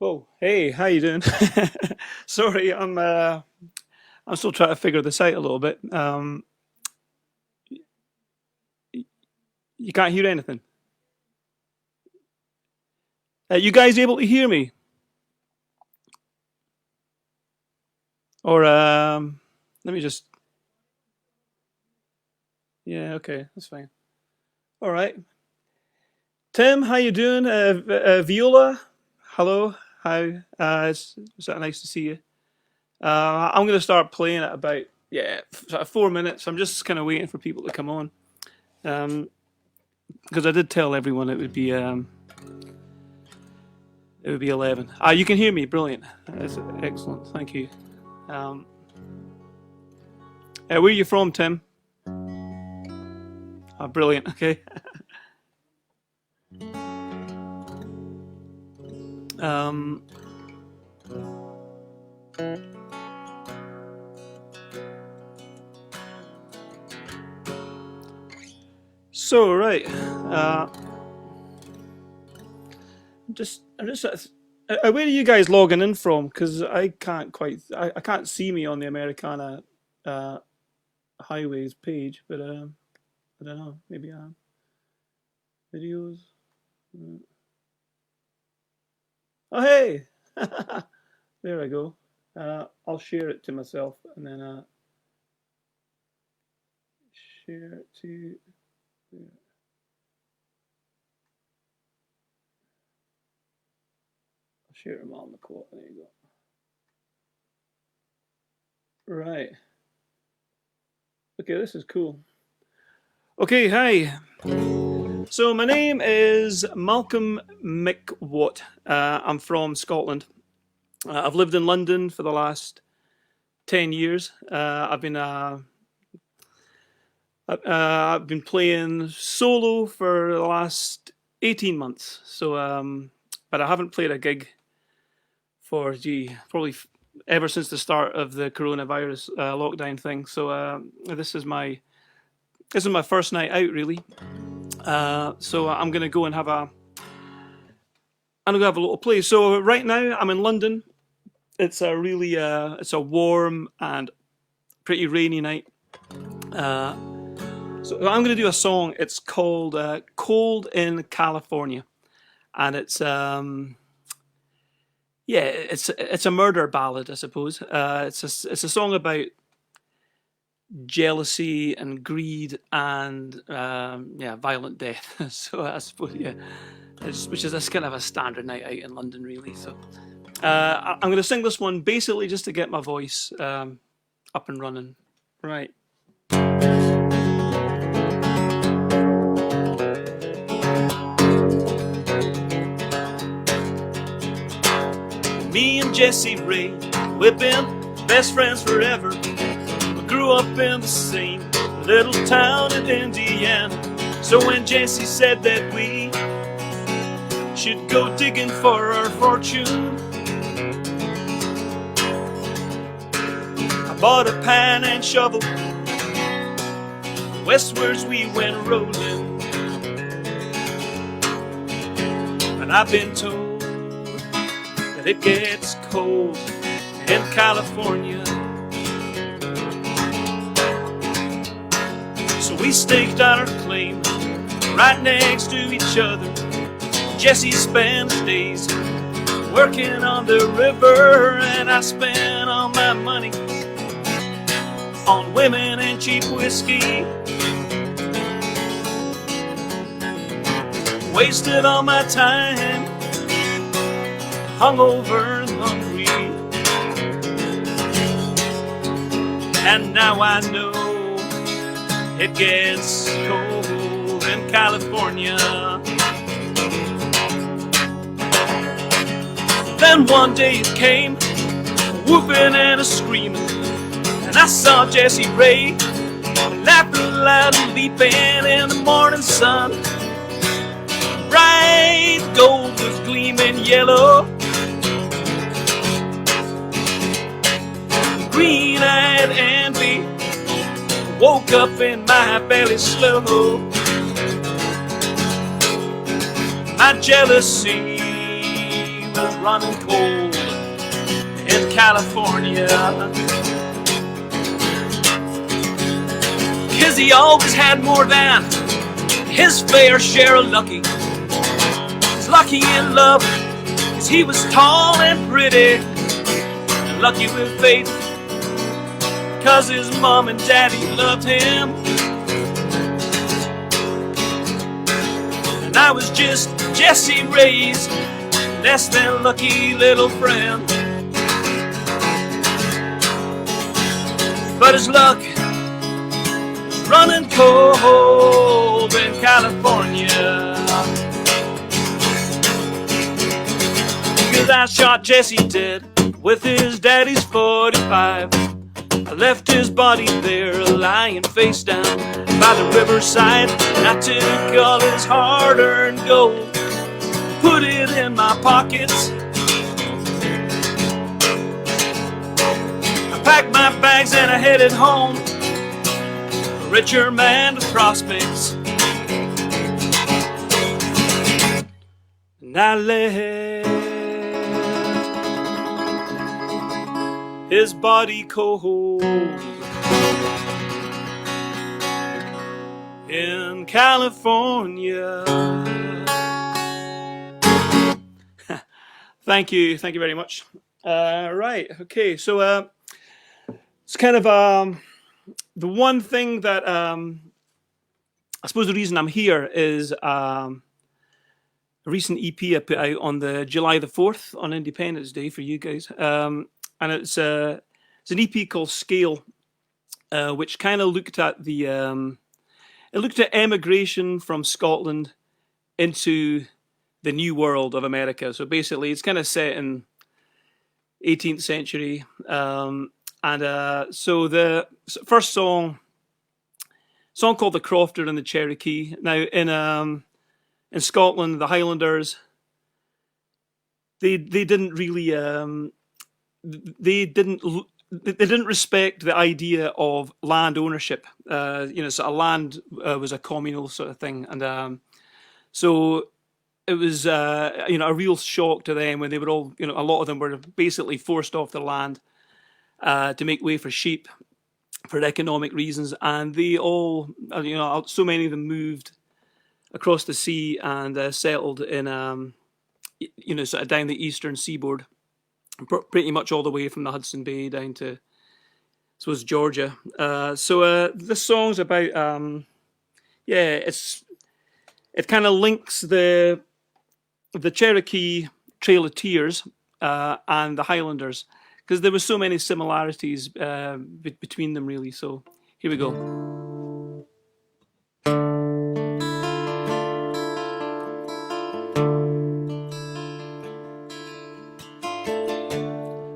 Whoa, hey, how you doing? Sorry, I'm still trying to figure this out a little bit. You can't hear anything. You guys able to hear me? Or let me just. Yeah, okay, that's fine. All right, Tim, how you doing? Viola, hello, how? It's nice to see you. I'm gonna start playing at about sort of 4 minutes. I'm just kind of waiting for people to come on. Um, because I did tell everyone it would be 11. Ah, you can hear me. Brilliant. That's excellent. Thank you. Um, where are you from, Tim? Ah, brilliant. Okay. Um, so right. I'm just. Where are you guys logging in from? Because I can't quite. I can't see me on the Americana uh, Highways page, but I don't know. Maybe videos. Oh hey, there I go. I'll share it to myself and then share it to. I'll share it with Malcolm MacWatt. There you go. Right. Okay, this is cool. Okay, hi. So my name is Malcolm MacWatt. I'm from Scotland. I've lived in London for the last 10 years. I've been playing solo for the last 18 months. So, but I haven't played a gig for probably ever since the start of the coronavirus lockdown thing. So this is my first night out really. So I'm gonna go and have a little play. So right now I'm in London. It's a warm and pretty rainy night. So I'm gonna do a song. It's called "Cold in California," and it's a murder ballad, I suppose. It's a song about jealousy and greed and violent death. So I suppose which is a kind of a standard night out in London, really. So I'm going to sing this one basically just to get my voice up and running. Right. Me and Jesse Ray, we've been best friends forever. We grew up in the same little town in Indiana. So when Jesse said that we should go digging for our fortune, I bought a pan and shovel. Westwards we went rolling, and I've been told that it gets cold in California. So we staked out our claim right next to each other. Jesse spends days working on the river, and I spend all my money on women and cheap whiskey. Wasted all my time, hungover and hungry, and now I know it gets cold in California. Then one day it came, whooping and a screaming, and I saw Jesse Ray laughing loud and leaping in the morning sun. Bright gold was gleaming yellow, green-eyed envy woke up in my belly slow. My jealousy was running cold in California. 'Cause he always had more than his fair share of lucky. He's lucky in love, 'cause he was tall and pretty, and lucky with faith, 'cause his mom and daddy loved him. And I was just Jesse Ray's less than lucky little friend. But his luck was running cold in California. 'Cause I shot Jesse dead with his daddy's 45. I left his body there lying face down by the riverside, and I took all his hard-earned gold, put it in my pockets. I packed my bags and I headed home, a richer man with prospects. And I left his body cold in California. Thank you very much. Right, okay, so it's kind of the one thing that I suppose the reason I'm here is a recent EP I put out on the July the 4th on Independence Day for you guys. And it's an EP called Scale, which kind of looked at emigration from Scotland into the new world of America. So basically, it's kind of set in 18th century, so the first song called "The Crofter and the Cherokee." Now in Scotland, the Highlanders they didn't really they didn't respect the idea of land ownership. Sort of land was a communal sort of thing, and so it was a real shock to them when they were all, a lot of them were basically forced off their land to make way for sheep for economic reasons, and they all, so many of them moved across the sea and settled in, sort of down the eastern seaboard, pretty much all the way from the Hudson Bay down to, I suppose, Georgia. So this song's about, it kind of links the Cherokee Trail of Tears and the Highlanders, because there were so many similarities between them, really. So here we go.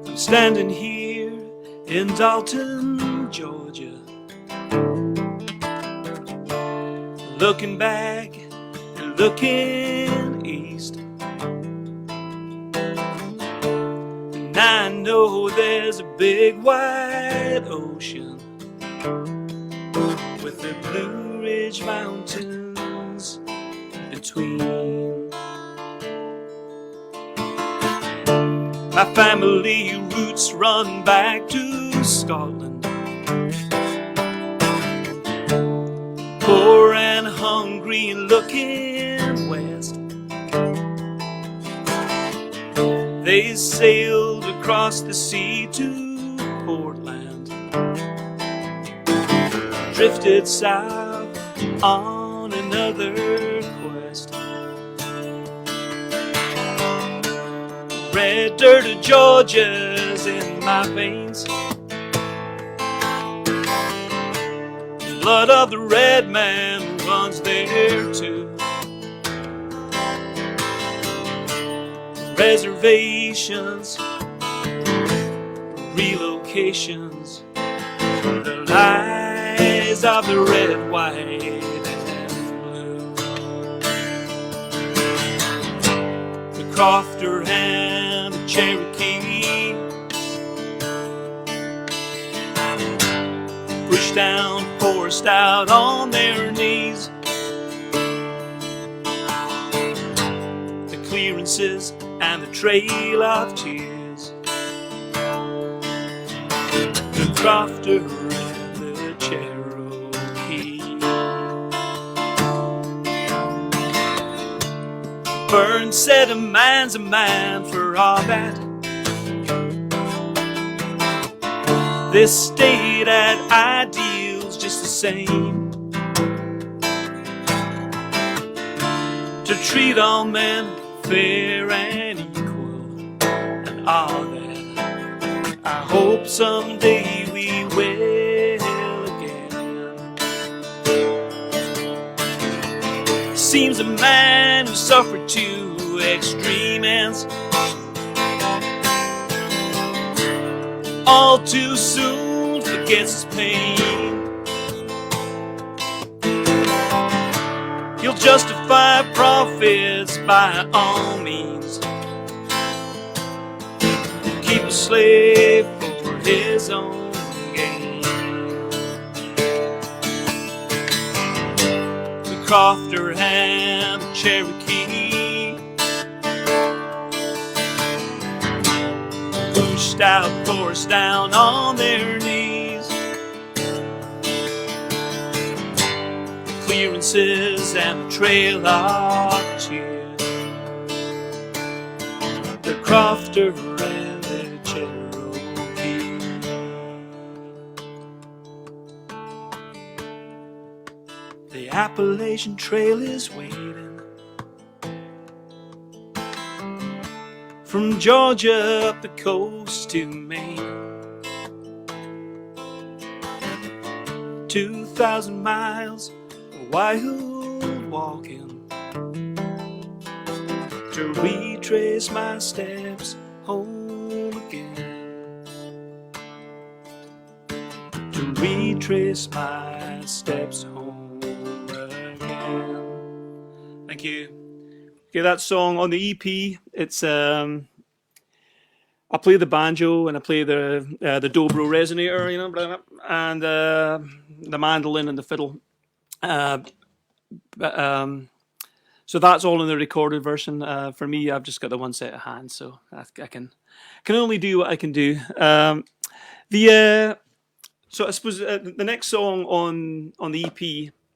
I'm standing here in Dalton, Georgia, looking back and looking east. And I know there's a big wide ocean with the Blue Ridge Mountains between. My family roots run back to Scotland, poor and hungry and looking west. They sailed across the sea to Portland, drifted south on another quest. Red dirt of Georgia's in my veins, blood of the red man runs there too. Reservations, relocations, the lies of the red, white, and blue. The crofter and the Cherokee pushed down, forced out on their knees. The clearances and the trail of tears, the crofter and the Cherokee. Burns said a man's a man for all that. They stayed at ideals just the same, to treat all men fair and equal, and all that I hope someday we will again. Seems a man who suffered to extreme ends all too soon forgets his pain. He'll justify profits by all means, keep a slave for his own gain. The crofter and the Cherokee pushed out, forced down on their knees. The clearances and the trail of tears, the crofter and the Cherokee. The Appalachian Trail is waiting from Georgia up the coast to Maine. 2,000 miles of wild walking to retrace my steps home again. To retrace my steps home again. Thank you. Okay, that song on the EP, it's I play the banjo and I play the dobro resonator, you know, and the mandolin and the fiddle. So that's all in the recorded version. For me, I've just got the one set of hands, so I can only do what I can do. So I suppose the next song on the EP,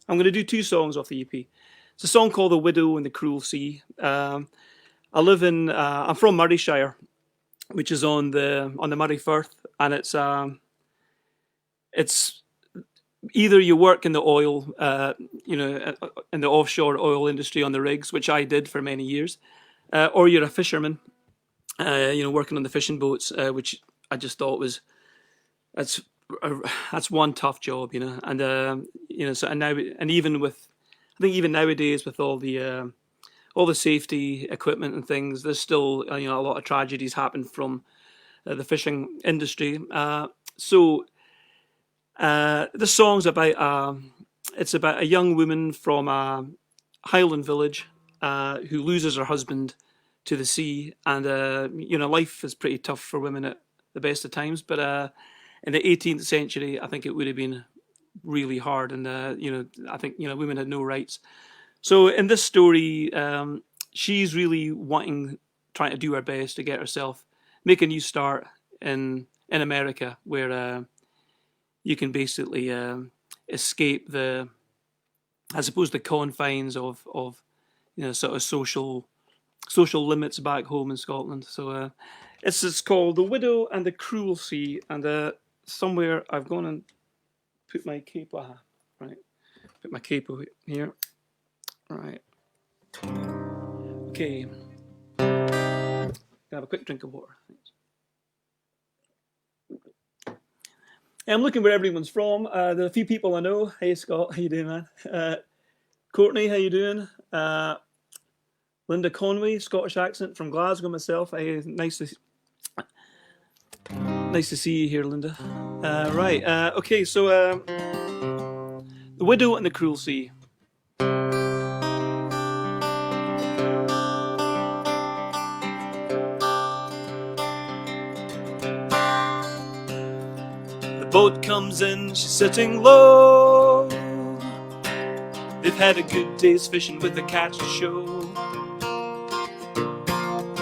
I'm going to do two songs off the EP. It's a song called "The Widow and the Cruel Sea." I live in I'm from Murrayshire, which is on the Murray Firth, and it's either you work in the oil, in the offshore oil industry on the rigs, which I did for many years, or you're a fisherman, working on the fishing boats, which I just thought was that's one tough job, and so and now and even with I think even nowadays with all the safety equipment and things, there's still a lot of tragedies happen from the fishing industry. So the song's about it's about a young woman from a Highland village who loses her husband to the sea, and life is pretty tough for women at the best of times. But in the 18th century, I think it would have been really hard, and I think women had no rights. So in this story, she's really trying to do her best to get herself, make a new start in America, where you can basically escape the confines of sort of social limits back home in Scotland. So it's called "The Widow and the Cruel Sea," and somewhere I've gone and put my capo. Right, put my capo here. Right. Okay. Gonna have a quick drink of water. Thanks. I'm looking where everyone's from. There are a few people I know. Hey Scott, how you doing, man? Courtney, how you doing? Linda Conway, Scottish accent from Glasgow myself. Hey, nice to see you here, Linda. Right. Okay. So, "The Widow and the Cruel Sea." The boat comes in, she's sitting low. They've had a good day's fishing with a catch to show.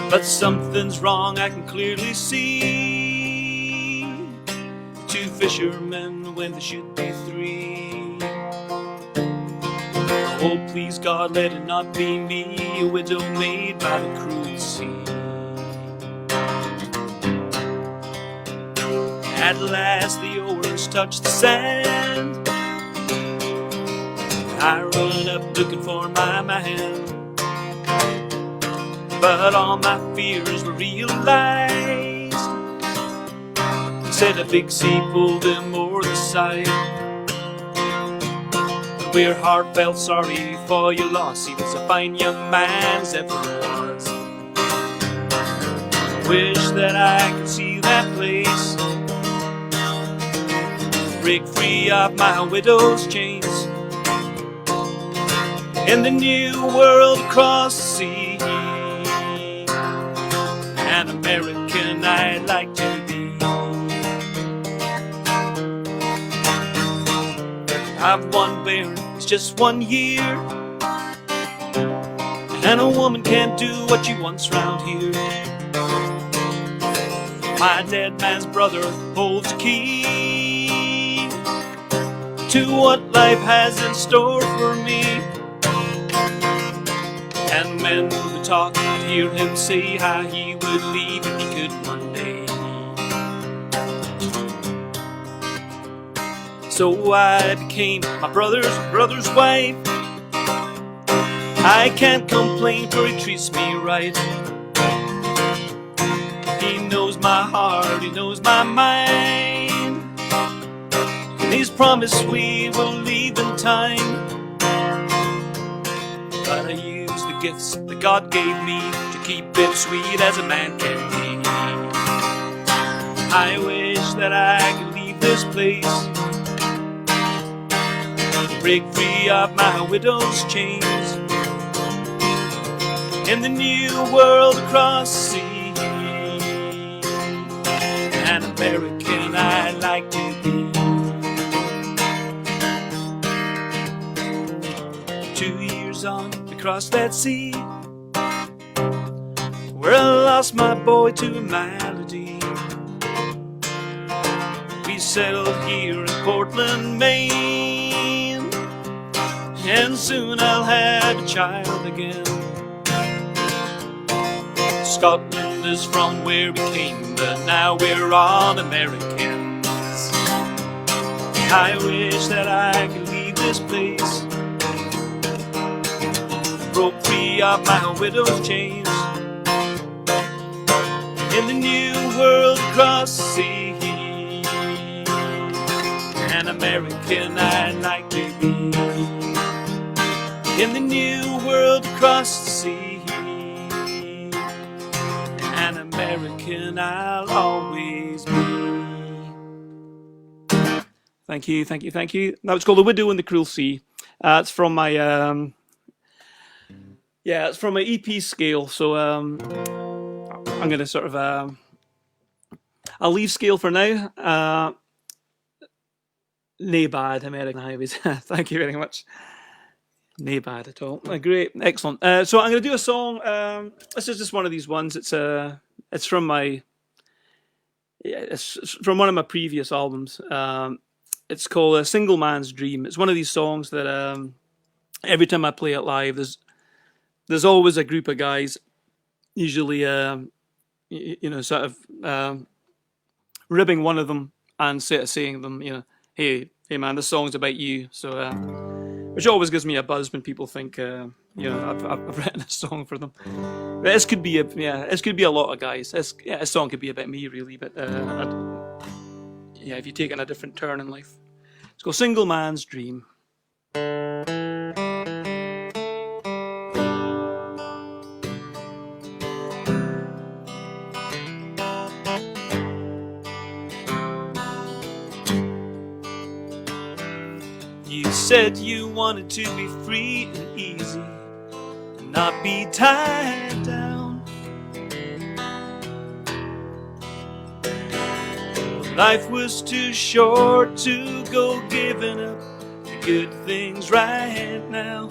But something's wrong, I can clearly see. Two fishermen when there should be three. Oh, please God, let it not be me, a widow made by the cruel sea. At last the oars touch the sand. I run up looking for my man, but all my fears were realized. Said a big sea pulled them o'er the side. Queer heart felt sorry for your loss. He was a fine young man as ever was. Wish that I could see that place, break free of my widow's chains, in the new world across the sea. An American I'd like to be. I've one bear, it's just 1 year, and a woman can't do what she wants round here. My dead man's brother holds a key to what life has in store for me. And men who talk would hear him say how he would leave if he could one day. So I became my brother's wife. I can't complain, for he treats me right. He knows my heart, he knows my mind, and he's promised we will leave in time. But I use the gifts that God gave me to keep it sweet as a man can be. I wish that I could leave this place, break free of my widow's chains, in the new world across the sea. An American I'd like to be. 2 years on, we crossed that sea, where I lost my boy to a malady. We settled here in Portland, Maine, and soon I'll have a child again. Scotland is from where we came, but now we're all Americans. I wish that I could leave this place, broke free of my widow's chains, in the new world across the sea. An American I'd like to be, in the new world across the sea. An American I'll always be. Thank you, thank you, thank you. Now it's called The Widow and the Cruel Sea. It's from my it's from my EP scale. So I'm going to sort of I'll leave scale for now. Nae bad, American Highways. Thank you very much. Nae bad at all. Great, excellent. So I'm going to do a song. This is just one of these ones. It's from my it's from one of my previous albums. It's called A Single Man's Dream. It's one of these songs that every time I play it live, there's always a group of guys, usually sort of ribbing one of them and saying them, hey man, this song's about you. So which always gives me a buzz when people think I've written a song for them. But this could be a lot of guys. This song could be about me really, but if you're taking a different turn in life. It's called Single Man's Dream. You said you wanted to be free and easy, and not be tied down. Life was too short to go giving up the good things right now.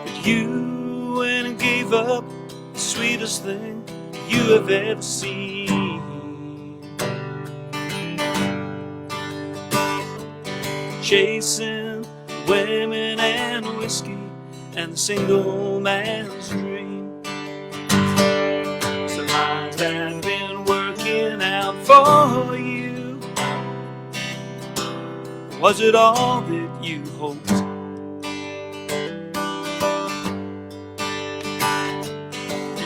But You went and gave up the sweetest thing you have ever seen. Chasing women and whiskey and the single man's dream. So how's that been working out for you? Was it all that you hoped?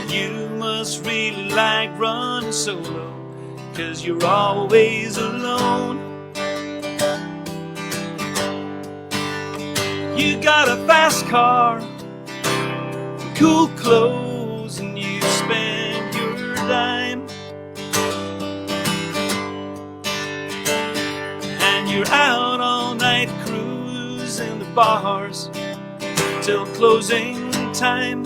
You must really like running solo, 'cause you're always alone. You got a fast car, cool clothes, and you spend your dime. And you're out all night cruising the bars till closing time.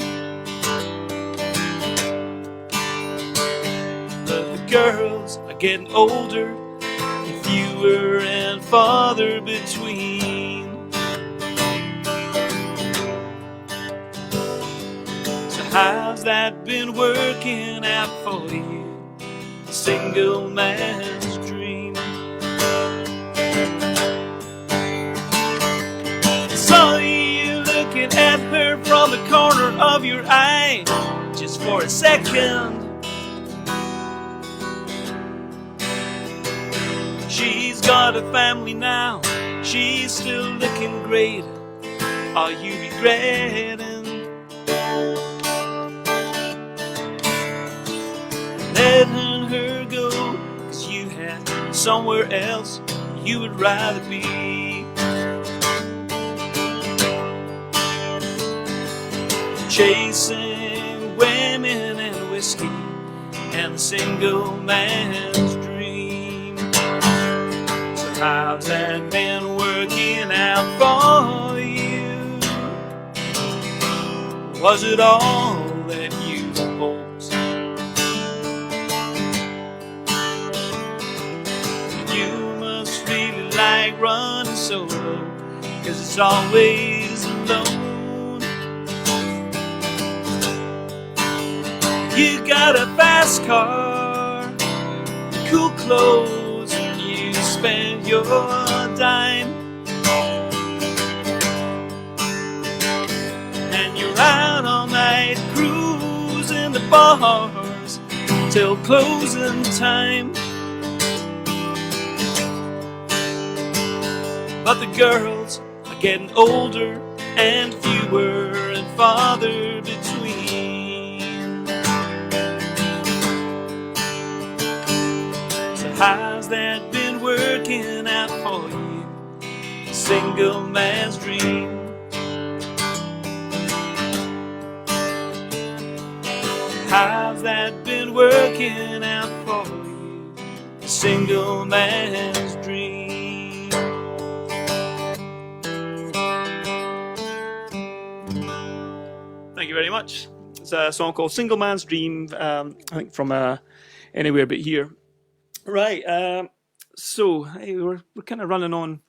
But the girls are getting older, and fewer and farther between. So how's that been working out for you? A single man's dream. I saw you looking at her from the corner of your eye, just for a second. She's got a family now, she's still looking great. Are you regretting letting her go? 'Cause you had somewhere else you would rather be. Chasing women and whiskey and the single man's dream. So how's that been working out for you? Was it all that you hoped? You must really like running solo, 'cause it's always alone. You got a fast car, cool clothes, and you spend your dime. And you're out all night cruising the bars till closing time. But the girls are getting older and fewer and farther between. So how's that been working out for you? A single man's dream. How's that been working out for you? A single man's dream. Thank you very much. It's a song called Single Man's Dream, I think from Anywhere But Here. Right, so hey, we're kind of running on.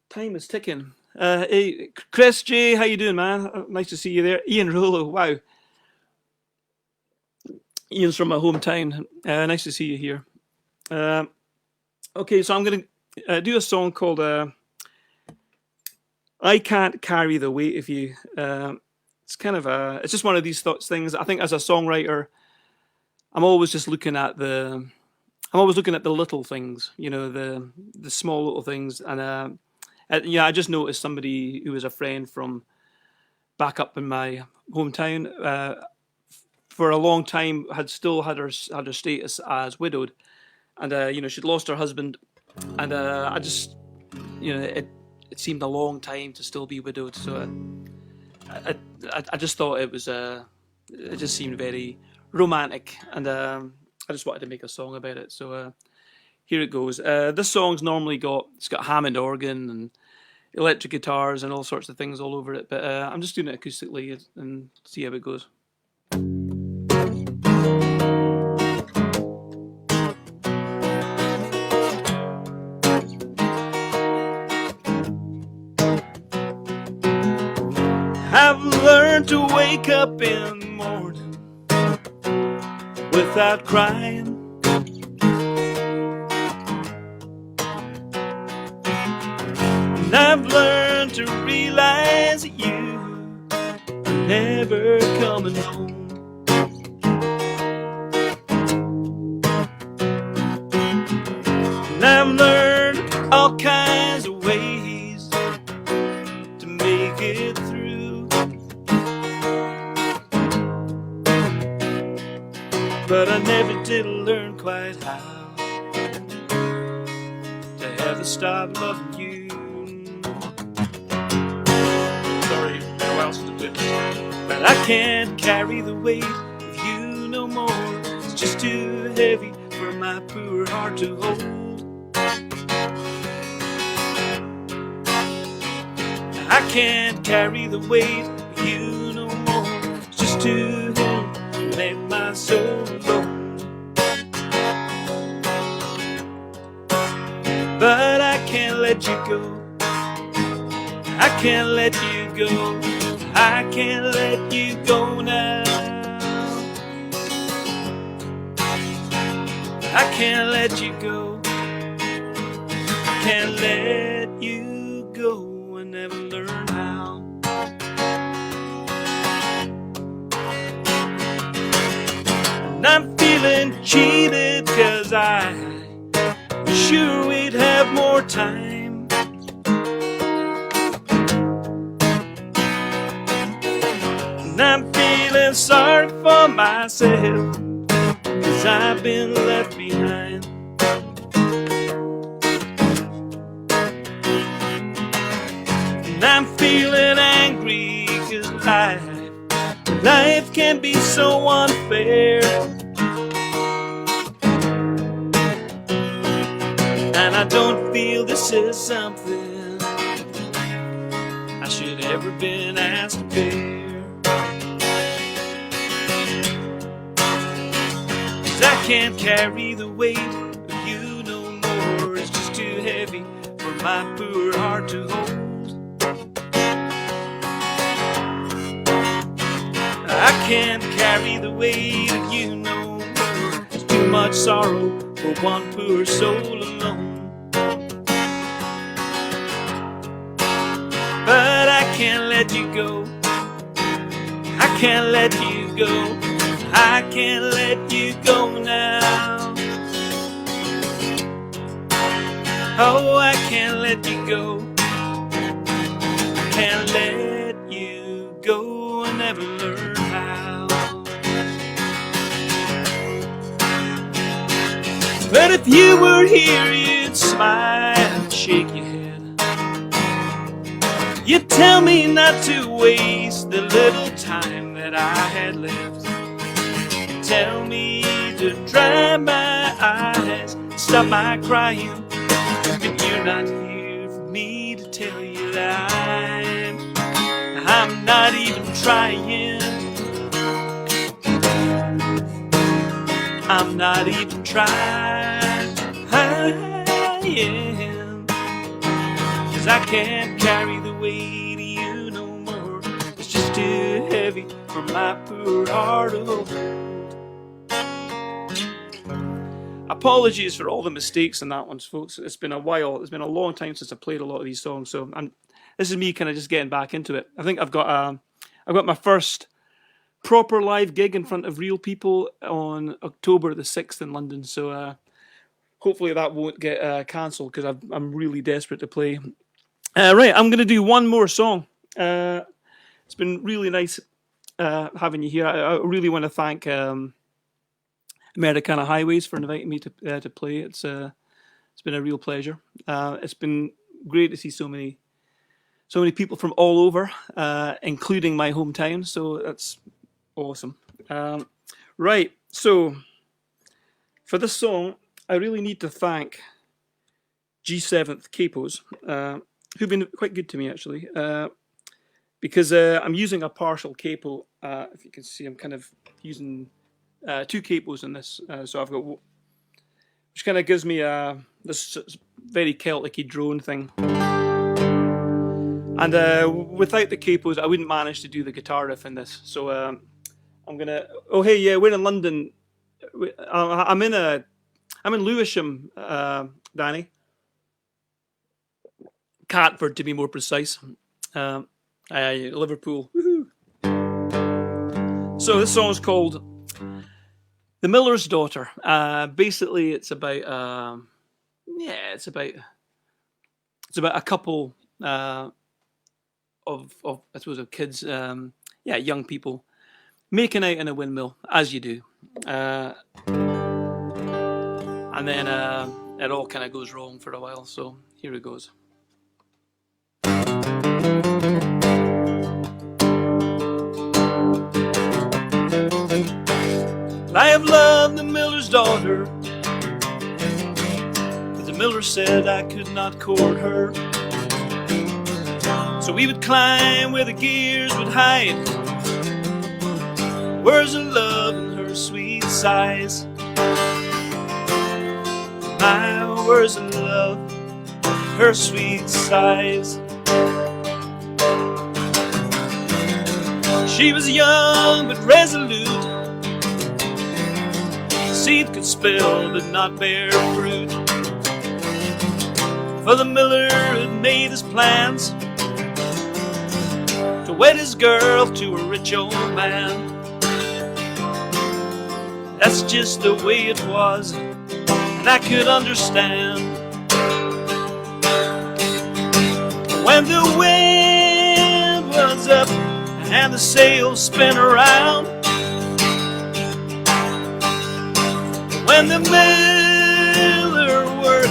Time is ticking. Hey, Chris J, how you doing, man? Nice to see you there. Ian Rollo, wow. Ian's from my hometown. Nice to see you here. Okay, so I'm going to do a song called I Can't Carry the Weight of You. It's kind of it's just one of these things. I think as a songwriter, I'm always looking at the little things, you know, the small little things. And yeah, I just noticed somebody who was a friend from back up in my hometown for a long time had her status as widowed, and you know, she'd lost her husband, and I just, you know, it seemed a long time to still be widowed. So I just thought it was it just seemed very romantic, and I just wanted to make a song about it. So here it goes. This song's normally got Hammond organ and electric guitars and all sorts of things all over it, but I'm just doing it acoustically and see how it goes. I've learned learned to wake up in the morning without crying. And I've learned to realize that you are never coming home. And I've learned all kinds of ways to make it through, but I never did learn quite how to ever stop loving you. Sorry, no else to do. But I can't carry the weight of you no more. It's just too heavy for my poor heart to hold. I can't carry the weight of you no more. It's just too heavy to make my soul go. But I can't let you go. I can't let you go. I can't let you go now. I can't let you go. I can't let you go. I never learned how. And I'm feeling cheated 'cause I sure we'd have more time. And I'm feeling sorry for myself 'cause I've been left behind. And I'm feeling angry 'cause life can be so unfair. And I don't feel this is something I should ever been asked to bear. 'Cause I can't carry the weight of you no more. It's just too heavy for my poor heart to hold. I can't carry the weight of you no more. It's too much sorrow for one poor soul alone. But I can't let you go. I can't let you go. I can't let you go now. Oh, I can't let you go. I can't let you go. I never learned how. But if you were here, you'd smile and shake your head. You tell me not to waste the little time that I had left. You tell me to dry my eyes, stop my crying. And you're not here for me to tell you that I'm not even trying. I'm not even trying. 'Cause I can't carry the weight of you no more. It's just too heavy for my poor heart to hold. Apologies for all the mistakes in that one, folks. It's been a while. It's been a long time since I played a lot of these songs, so this is me kind of just getting back into it. I think I've got my first proper live gig in front of real people on October the 6th in London, so hopefully that won't get cancelled because I'm really desperate to play. Right, I'm going to do one more song. It's been really nice having you here. I really want to thank Americana Highways for inviting me to play. It's been a real pleasure. It's been great to see so many people from all over, including my hometown. So that's awesome. Right, so for this song, I really need to thank G7th Capos, who've been quite good to me actually, because I'm using a partial capo. If you can see, I'm kind of using two capos in this, so I've got, which kind of gives me this very Celtic-y drone thing. And without the capos, I wouldn't manage to do the guitar riff in this. So I'm gonna. Oh hey, yeah, we're in London. I'm in Lewisham, Danny. Catford, to be more precise. Liverpool. Woohoo. So this song is called "The Miller's Daughter." Basically, it's about it's about a couple of I suppose of kids, young people making out in a windmill, as you do, and then it all kind of goes wrong for a while. So here it goes. I have loved the miller's daughter, but the miller said I could not court her. So we would climb where the gears would hide, words of love in her sweet sighs. My words of love, her sweet sighs. She was young but resolute, seed could spell but not bear fruit. For the miller had made his plans to wed his girl to a rich old man. That's just the way it was, and I could understand. When the wind was up and the sails spin around, when the miller worked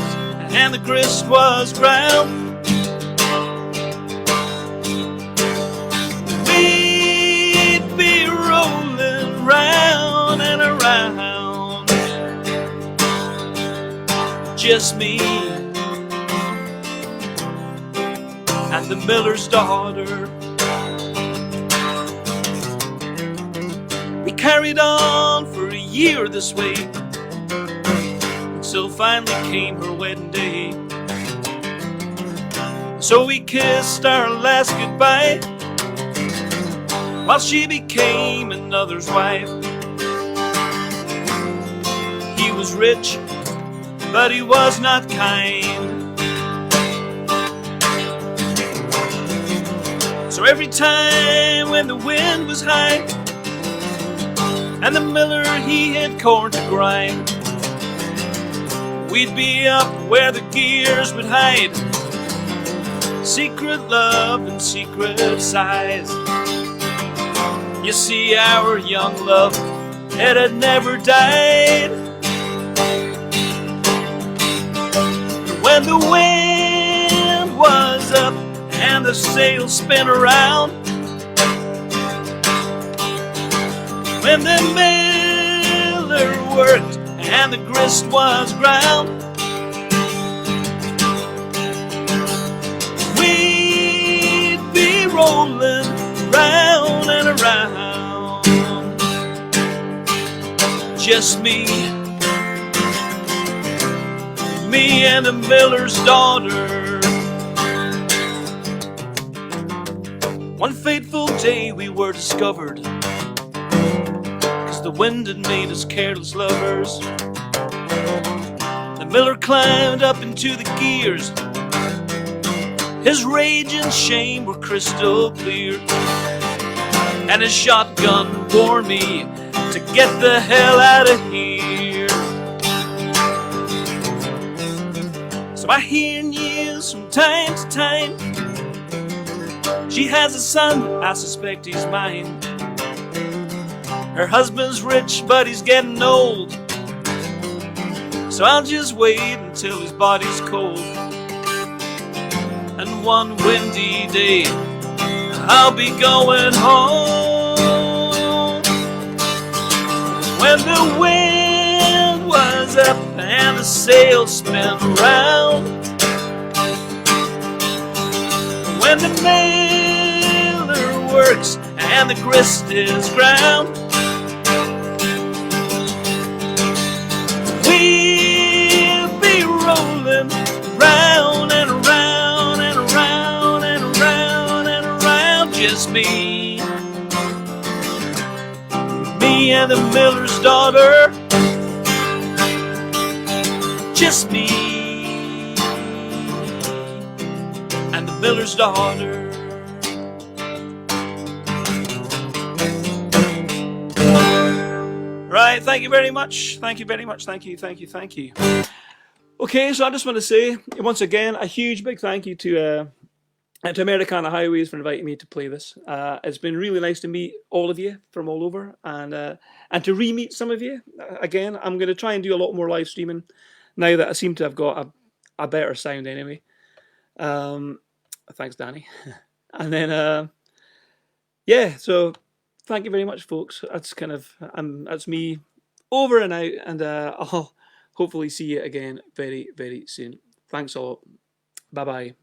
and the grist was ground, we'd be rolling round and around, just me and the miller's daughter. We carried on for a year this way, until finally came her wedding day. So we kissed our last goodbye, while she became another's wife. He was rich, but he was not kind. So every time when the wind was high and the miller he had corn to grind, we'd be up where the gears would hide secret love and secret sighs. You see, our young love, it had never died. When the wind was up and the sails spin around, when the miller worked and the grist was ground, we'd be rolling round and around, just me and the miller's daughter. One fateful day we were discovered, 'cause the wind had made us careless lovers. The miller climbed up into the gears, his rage and shame were crystal clear, and his shotgun warned me to get the hell out of here. So I hear news from time to time. She has a son, I suspect he's mine. Her husband's rich, but he's getting old, so I'll just wait until his body's cold. And one windy day, I'll be going home. When the wind was up and the sails spin around, when the miller works and the grist is ground, we'll be rolling round and around and around and around, just me and the miller's daughter, just me and the miller's daughter. Right, thank you very much. Thank you very much. Thank you. Okay, so I just want to say once again a huge big thank you to Americana Highways for inviting me to play this. It's been really nice to meet all of you from all over, and to re-meet some of you. Again, I'm going to try and do a lot more live streaming now that I seem to have got a better sound anyway. Thanks, Danny. And then, yeah, so thank you very much, folks. That's that's me over and out, and I'll hopefully see you again very, very soon. Thanks all. Bye-bye.